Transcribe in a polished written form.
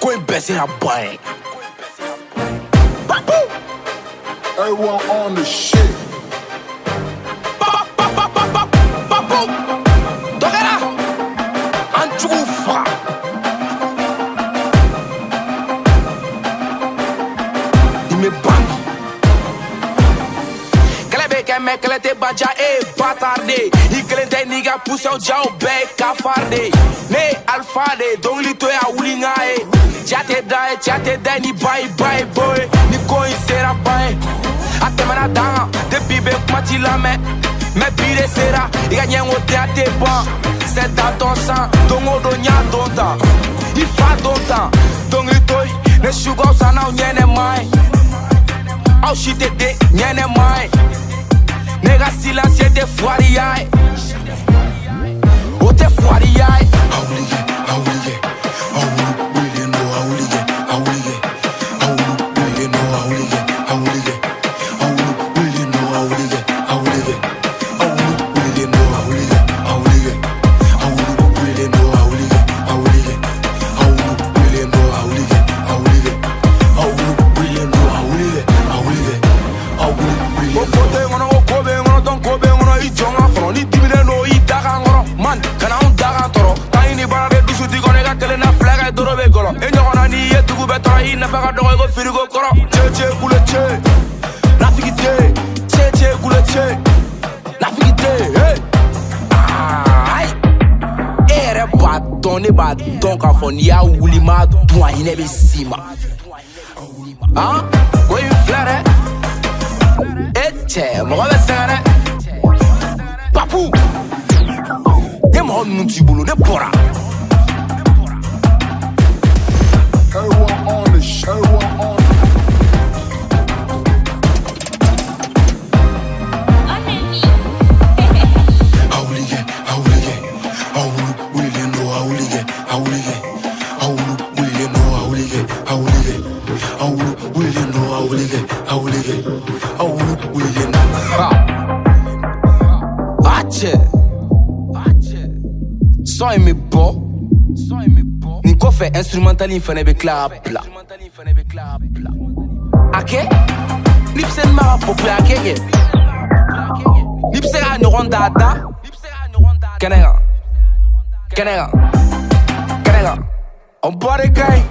Go baisser la bain. R-wan on the shit. Dogera Antroufa Il me bang. Mec, elle était badja et bâtardé. Il clentait niga pousse au jao bec cafarde. Ne alphade, donc li toi a oulingae. Tchate dae, ni bye bye boy. Ni coin sera bye. Atemana danga, depuis bec mati la main. Mais pire sera, il gagne un hôtel à tes bancs. C'est dans ton sang, donc on donne ton temps. Il fait ton temps, donc li toi, ne sugar sana ou nyene mai. Au shit de nyene mai. Nega silence te foiriai. O te foiriai. Awili, awili, awili no awili, awili, awili no awili, awili, awili no awili, awili, awili no awili, awili, awili no awili, awili, awili no awili, awili, awili no awili, awili, awili. Kobe ngono I jonga fro ni timide no I daga ngono man kana on daga toro tay ni bara de dusu di gone ga tele na flaga doro be golo e nyona ni yetu go betoro I na faga do go firigo koro che kule che na figite che kule che na figite hey ai ere baton ka fon ya wuli ma doa ine be sima ah go in flare che mo ga sare Papou, des morts nous tu boulot de pora. R-wan on the shit. R-wan on Awili, awili, awili no awili, awili, awili no awili, awili, awili no awili, awili, awili no. Son aimé bon. Nico fait instrumental il fait clap plat. Ake? Lipsen mara popula ake. Lipsen a noron dada. Kenega. On boit des cailles.